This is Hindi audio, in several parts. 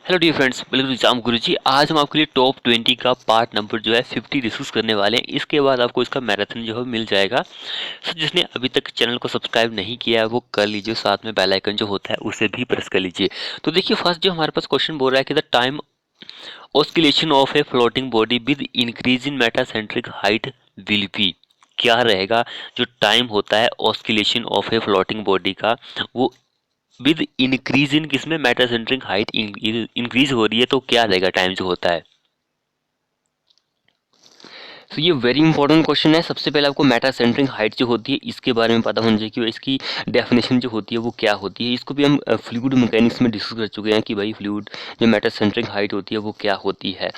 Hello dear friends, welcome to exam Guruji. आज हम आपके लिए टॉप 20 का पार्ट नंबर जो है 50 डिस्कस करने वाले हैं। इसके बाद आपको इसका मैराथन जो है मिल जाएगा। सो जिसने अभी तक चैनल को सब्सक्राइब नहीं किया है वो कर लीजिए, साथ में बेल आइकन जो होता है उसे भी प्रेस कर लीजिए। तो देखिए, फर्स्ट जो हमारे पास क्वेश्चन बोल रहा है कि the time oscillation of A floating body with increase in metacentric height will be. क्या रहेगा जो टाइम होता है oscillation of A floating body का, वो विद इंक्रीज इन किसमें, मेटासेंट्रिक हाइट इंक्रीज हो रही है, तो क्या रहेगा टाइम जो होता है। तो ये वेरी इंपॉर्टेंट क्वेश्चन है। सबसे पहले आपको मेटासेंट्रिक हाइट जो होती है इसके बारे में पता होना चाहिए कि इसकी डेफिनेशन जो होती है वो क्या होती है। इसको भी हम फ्लूइड मैकेनिक्स में डिस्कस कर चुके हैं कि भाई फ्लूइड जो मेटासेंट्रिक हाइट होती है वो क्या होती है।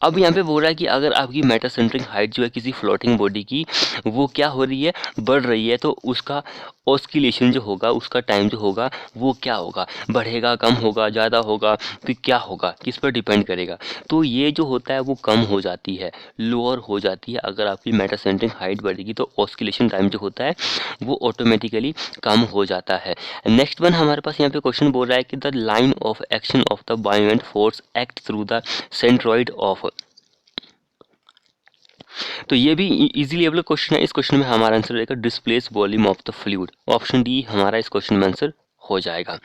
अब यहाँ पे बोल रहा है कि अगर आपकी मेटासेंट्रिक हाइट जो है किसी फ्लोटिंग बॉडी की, वो क्या हो रही है, बढ़ रही है, तो उसका ऑस्किलेशन जो होगा, उसका टाइम जो होगा वो क्या होगा, बढ़ेगा, कम होगा, ज़्यादा होगा, तो क्या होगा, किस पर डिपेंड करेगा। तो ये जो होता है वो कम हो जाती है, लोअर हो जाती है। अगर आपकी मेटासेंट्रिक हाइट बढ़ेगी तो ऑस्किलेशन टाइम जो होता है वो ऑटोमेटिकली कम हो जाता है। नेक्स्ट वन हमारे पास यहाँ पे क्वेश्चन बोल रहा है कि the line of action of the buoyant force act through the centroid of. तो ये भी इजीली अवेलेबल क्वेश्चन है। इस क्वेश्चन में हमारा आंसर रहेगा displace volume of the fluid. Option D हमारा इस क्वेश्चन में आंसर हो जाएगा।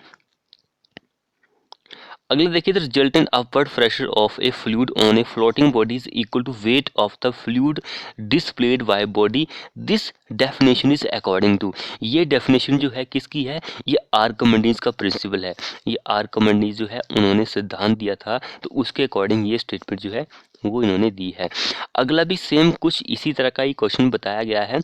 अगले देखिए, the resultant upward pressure of a fluid on a floating body is equal to weight of the fluid displaced by body. This definition is according to. ये डेफिनेशन जो है किसकी है, ये आर्किमिडीज का प्रिंसिपल है। ये आर्किमिडीज जो है उन्होंने सिद्धांत दिया था, तो उसके अकॉर्डिंग ये स्टेटमेंट जो है वो इन्होंने दी है। अगला भी सेम कुछ इसी तरह का ही क्वेश्चन बताया गया है।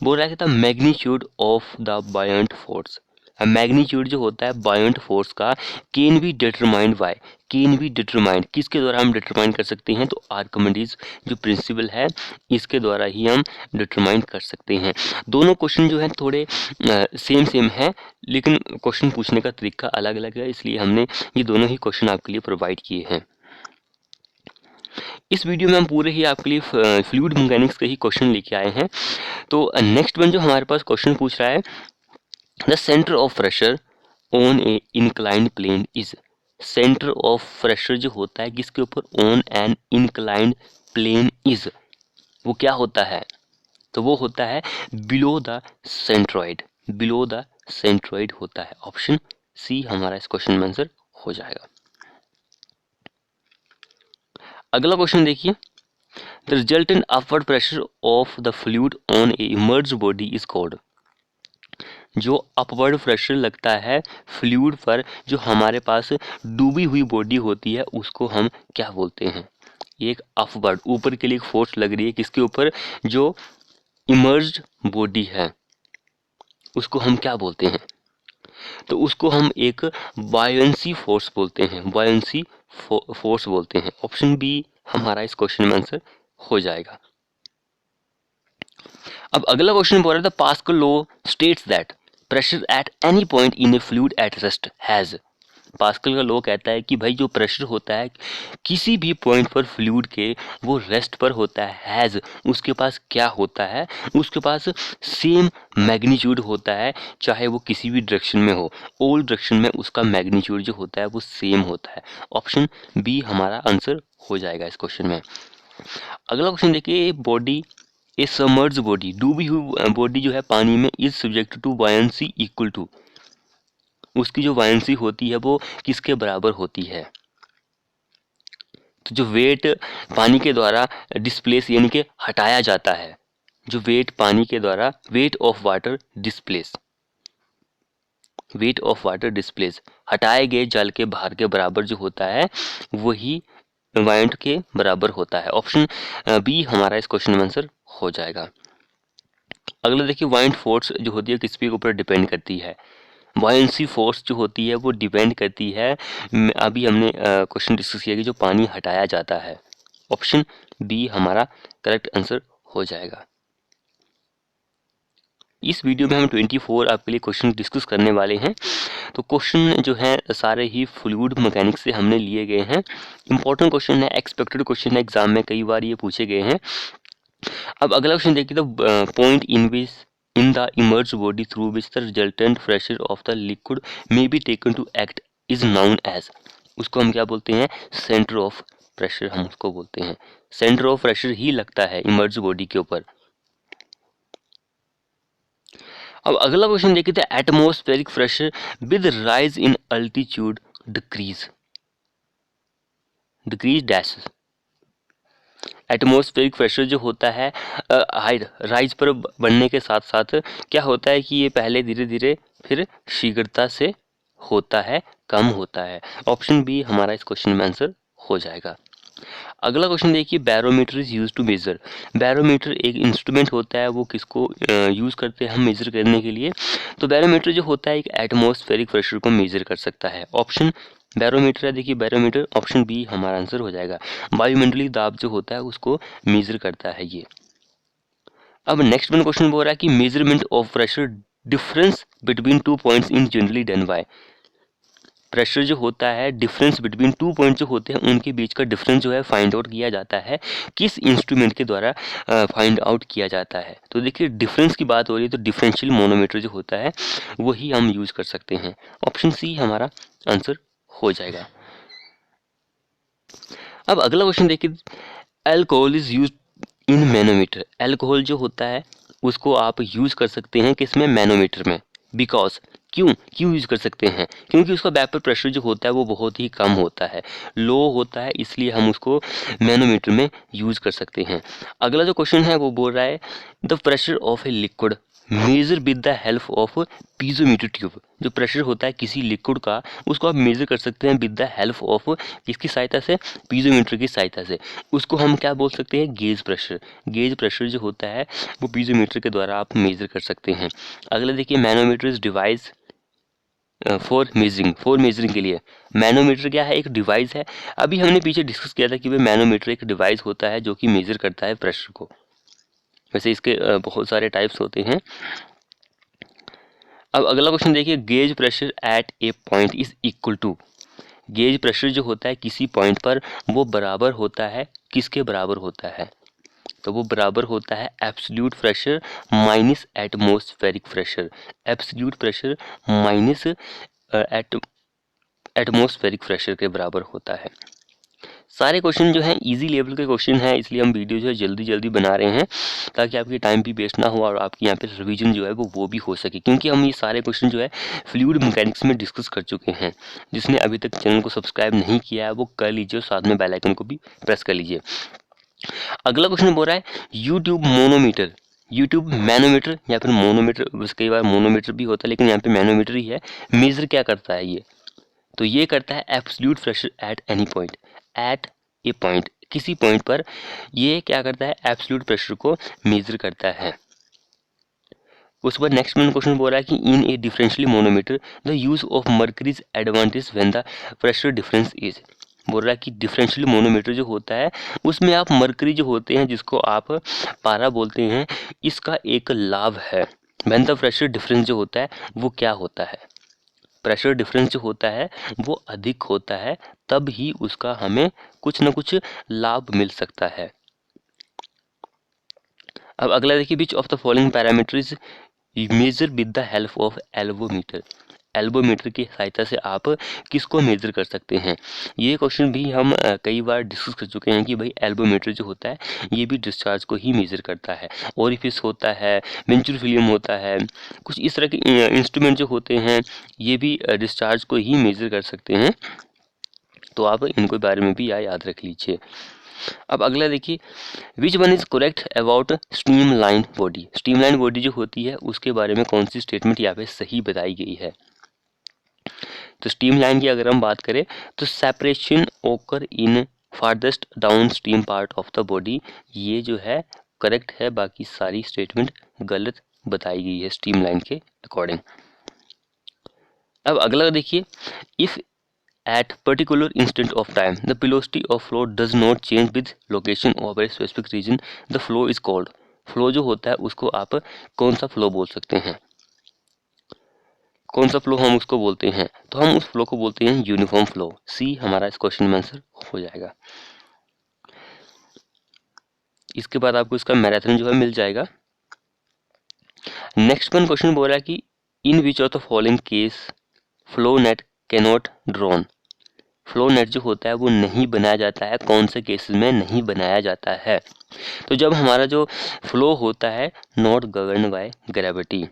बोल रहा है कि the magnitude of the बायोंट force. Magnitude जो होता है बायोंट फोर्स का can be determined by, can be determined किसके द्वारा हम डिटरमाइन कर सकते हैं, तो आर्किमिडीज जो प्रिंसिपल है इसके द्वारा ही हम डिटरमाइन कर सकते हैं। दोनों क्वेश्चन जो है थोड़े सेम सेम है, लेकिन क्वेश्चन पूछने का तरीका अलग अलग है, इसलिए हमने ये दोनों ही क्वेश्चन आपके लिए प्रोवाइड किए हैं। इस वीडियो में हम पूरे ही आपके लिए फ्लूइड मैकेनिक्स के ही क्वेश्चन लेके आए हैं। तो नेक्स्ट वन जो हमारे पास क्वेश्चन पूछ रहा है, the centre of pressure on a inclined plane is. Centre of pressure जो होता है किसके ऊपर, on an inclined plane is, वो क्या होता है, तो वो होता है below the centroid. Below the centroid होता है। ऑप्शन सी हमारा इस क्वेश्चन में आंसर हो जाएगा। अगला क्वेश्चन देखिए, the resultant upward pressure of the fluid on A emerged body is called. जो अपवर्ड प्रेशर लगता है फ्लूइड पर, जो हमारे पास डूबी हुई बॉडी होती है, उसको हम क्या बोलते हैं। एक अपवर्ड ऊपर के लिए एक फोर्स लग रही है किसके ऊपर, जो इमर्ज्ड बॉडी है, उसको हम क्या बोलते हैं, तो उसको हम एक बायोंसी फोर्स बोलते हैं। बायोंसी फोर्स बोलते हैं। ऑप्शन बी हमारा इस क्वेश्चन में आंसर हो जाएगा। अब अगला क्वेश्चन बोल रहा है, the pascal law states that pressure at any point in A fluid at rest has. Pascal का लॉ कहता है कि भाई जो प्रेशर होता है किसी भी पॉइंट पर फ्लूइड के, वो रेस्ट पर होता है। हैज, उसके पास क्या होता है, उसके पास सेम मैग्नीट्यूड होता है, चाहे वो किसी भी डायरेक्शन में हो। ऑल डायरेक्शन में उसका मैग्नीट्यूड जो होता है वो सेम होता है। ऑप्शन बी हमारा आंसर हो जाएगा इस क्वेश्चन में। अगला क्वेश्चन देखिए, बॉडी ए सबमर्ज बॉडी, डूबी हुई बॉडी जो है पानी में, is subject to buoyancy equal to, उसकी जो बायंसी होती है वो किसके बराबर होती है, तो जो वेट पानी के द्वारा डिस्प्लेस यानी कि हटाया जाता है, जो वेट पानी के द्वारा, weight of water displace, weight of water displace, हटाए गए जल के भार के बराबर जो होता है वही वायंट के बराबर होता है। ऑप्शन बी हमारा इस क्वेश्चन में आंसर हो जाएगा। अगला देखिए, वाइंड फोर्स जो होती है किस पे ऊपर डिपेंड करती है। वायंसी फोर्स जो होती है वो डिपेंड करती है, अभी हमने क्वेश्चन डिस्कस किया कि जो पानी हटाया जाता है। ऑप्शन बी हमारा करेक्ट आंसर हो जाएगा। इस वीडियो में हम 24 आपके लिए क्वेश्चन डिस्कस करने वाले हैं। तो क्वेश्चन जो है सारे ही फ्लूइड मैकेनिक्स से हमने लिए गए हैं। इंपॉर्टेंट क्वेश्चन है, एक्सपेक्टेड क्वेश्चन है, एग्जाम में कई बार ये पूछे गए हैं। अब अगला क्वेश्चन देखिए, the point in which in the emerged body through which the resultant pressure of the liquid may be taken to act is known as. उसको हम क्या बोलते हैं, सेंटर ऑफ प्रेशर हम उसको बोलते हैं। सेंटर ऑफ प्रेशर ही लगता है इमर्ज बॉडी के ऊपर। अब अगला क्वेश्चन देखते हैं, atmospheric pressure with rise in altitude decrease dash. Atmospheric pressure जो होता है हाइट राइज पर बढ़ने के साथ साथ क्या होता है कि ये पहले धीरे धीरे फिर शीघ्रता से होता है, कम होता है। ऑप्शन बी हमारा इस क्वेश्चन में आंसर हो जाएगा। अगला क्वेश्चन देखिए, barometer is use to measure. Barometer एक इंस्ट्रूमेंट होता है, वो किसको यूज करते हैं हम मेजर करने के लिए। तो बैरोमीटर जो होता है एक एटमॉस्फेरिक प्रेशर को मेजर कर सकता है। ऑप्शन बैरोमीटर है, देखिए बैरोमीटर ऑप्शन बी हमारा आंसर हो जाएगा। वायुमंडलीय दाब जो होता है उसको मेजर करता है ये। अब नेक्स्ट वन क्वेश्चन बोल रहा है कि measurement of pressure difference between 2 points in generally done by. Pressure जो होता है डिफरेंस बिटवीन 2 पॉइंट जो होते हैं उनके बीच का डिफरेंस जो है फाइंड आउट किया जाता है, किस इंस्ट्रूमेंट के द्वारा फाइंड आउट किया जाता है। तो देखिए डिफरेंस की बात हो रही है तो डिफरेंशियल मोनोमीटर जो होता है वही हम यूज कर सकते हैं। ऑप्शन सी हमारा आंसर हो जाएगा। अब अगला क्वेश्चन देखिए, alcohol is use in manometer. Alcohol जो होता है उसको आप यूज कर सकते हैं किसमें, मैनोमीटर में। बिकॉज क्यों यूज कर सकते हैं, क्योंकि उसका वेपर प्रेशर जो होता है वो बहुत ही कम होता है, लो होता है, इसलिए हम उसको मैनोमीटर में यूज कर सकते हैं। अगला जो क्वेश्चन है वो बोल रहा है the pressure of a liquid measure with the help of piezometer tube. जो प्रेशर होता है किसी लिक्विड का उसको आप मेजर कर सकते हैं विद द हेल्प ऑफ किसकी सहायता से, पीजोमीटर की सहायता से। उसको हम क्या बोल सकते हैं, गेज प्रेशर। गेज प्रेशर जो होता है वो पीजोमीटर के द्वारा आप मेजर कर सकते हैं। अगला देखिए, manometer is device for measuring के लिए। मैनोमीटर क्या है, एक डिवाइस है। अभी हमने पीछे डिस्कस किया था कि भाई मैनोमीटर एक डिवाइस होता है जो कि मेजर करता है प्रेशर को। वैसे इसके बहुत सारे टाइप्स होते हैं। अब अगला क्वेश्चन देखिए, gauge pressure at a point is equal to. Gauge pressure जो होता है किसी पॉइंट पर वो बराबर होता है, किसके बराबर होता है, तो वो बराबर होता है absolute pressure minus atmospheric pressure. Absolute pressure minus atmospheric pressure के बराबर होता है। सारे क्वेश्चन जो हैं इजी लेवल के क्वेश्चन हैं, इसलिए हम वीडियो जो है जल्दी जल्दी बना रहे हैं ताकि आपकी टाइम भी वेस्ट ना हो और आपकी यहाँ पे रिवीजन जो है वो भी हो सके, क्योंकि हम ये सारे क्वेश्चन जो है फ्लूइड मैकेनिक्स में डिस्कस कर चुके हैं। जिसने अभी तक चैनल को सब्सक्राइब नहीं किया है वो कर लीजिए और साथ में बेल आइकन को भी प्रेस कर लीजिए। अगला क्वेश्चन बोल रहा है यूट्यूब मोनोमीटर, यूट्यूब मैनोमीटर या फिर मोनोमीटर, बस कई बार मोनोमीटर भी होता है लेकिन यहाँ पे मैनोमीटर ही है। मेजर क्या करता है ये, तो ये करता है absolute pressure at any point, at a point, किसी पॉइंट पर ये क्या करता है, एब्सोल्यूट प्रेशर को मेजर करता है। उसके बाद नेक्स्ट में क्वेश्चन बोल रहा है कि in a differential manometer the use of mercury is advantage when the pressure difference is. बोल रहा है कि डिफरेंशियल मोनोमीटर जो होता है उसमें आप मर्करी जो होते हैं जिसको आप पारा बोलते हैं, इसका एक लाभ है। व्हेन द प्रेशर डिफरेंस जो होता है वो क्या होता है, प्रेशर डिफरेंस जो होता है वो अधिक होता है, तब ही उसका हमें कुछ ना कुछ लाभ मिल सकता है। अब अगला देखिए, which of the following parameter is measure with the help of galvanometer. Galvanometer की सहायता से आप किसको मेजर कर सकते हैं। ये क्वेश्चन भी हम कई बार डिस्कस कर चुके हैं कि भाई एल्वोमीटर जो होता है ये भी डिस्चार्ज को ही मेजर करता है। ओरिफिस होता है, वेंचुर फिलियम होता है, कुछ इस तरह के इंस्ट्रूमेंट जो होते हैं ये भी डिस्चार्ज को ही मेजर कर सकते हैं। तो आप इनको बारे में भी याद रख लीजिए। अब अगला देखिए, which one is correct about streamline body. Streamline body जो होती है उसके बारे में कौन सी स्टेटमेंट यहाँ पे सही बताई गई है। तो स्ट्रीमलाइन की अगर हम बात करें तो separation occur in farthest downstream part of the body, ये जो है करेक्ट है, बाकी सारी स्टेटमेंट गलत बताई गई है स्ट्रीमलाइन के अकॉर्डिंग। अब अगला देखिए, if at particular instant of time the velocity of flow does not change with location of a specific region, the flow is called। Flow जो होता है उसको आप कौन सा फ्लो बोल सकते हैं, कौन सा फ्लो हम उसको बोलते हैं, तो हम उस फ्लो को बोलते हैं यूनिफॉर्म फ्लो। सी हमारा इस क्वेश्चन में आंसर हो जाएगा। इसके बाद आपको इसका मैराथन जो है मिल जाएगा। नेक्स्ट वन क्वेश्चन बोल रहा है कि in which of the following case flow net cannot drawn. Flow net जो होता है वो नहीं बनाया जाता है, कौन से केसेस में नहीं बनाया जाता है? तो जब हमारा जो फ्लो होता है not govern by gravity,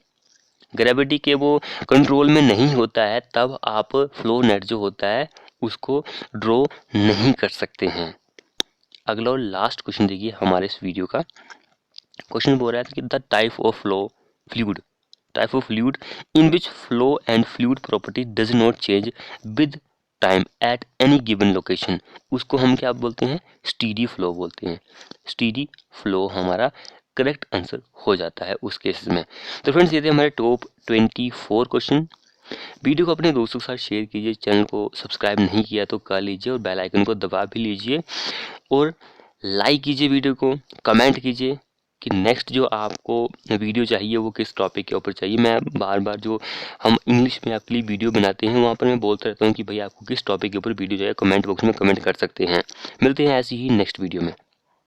gravity के वो कंट्रोल में नहीं होता है, तब आप फ्लो नेट जो होता है उसको ड्रॉ नहीं कर सकते हैं। अगला और लास्ट क्वेश्चन देखिए हमारे इस वीडियो का। क्वेश्चन बोल रहा है कि the type of fluid in which flow and fluid property does not change with time at any given location, उसको हम क्या बोलते हैं? स्टीडी फ्लो बोलते हैं। स्टीडी फ्लो हमारा करेक्ट आंसर हो जाता है उस केस में। तो फ्रेंड्स ये थे हमारे टॉप 24 क्वेश्चन। वीडियो को अपने दोस्तों के साथ शेयर कीजिए, चैनल को सब्सक्राइब नहीं किया तो कर लीजिए और बेल आइकन को दबा भी लीजिए और लाइक कीजिए वीडियो को, कमेंट कीजिए कि नेक्स्ट जो आपको वीडियो चाहिए वो किस टॉपिक के ऊपर चाहिए। मैं बार बार जो हम इंग्लिश में आपके लिए वीडियो बनाते हैं वहाँ पर मैं बोलता रहता हूँ कि भाई आपको किस टॉपिक के ऊपर वीडियो चाहिए, कमेंट बॉक्स में कमेंट कर सकते हैं। मिलते हैं ऐसी ही नेक्स्ट वीडियो में।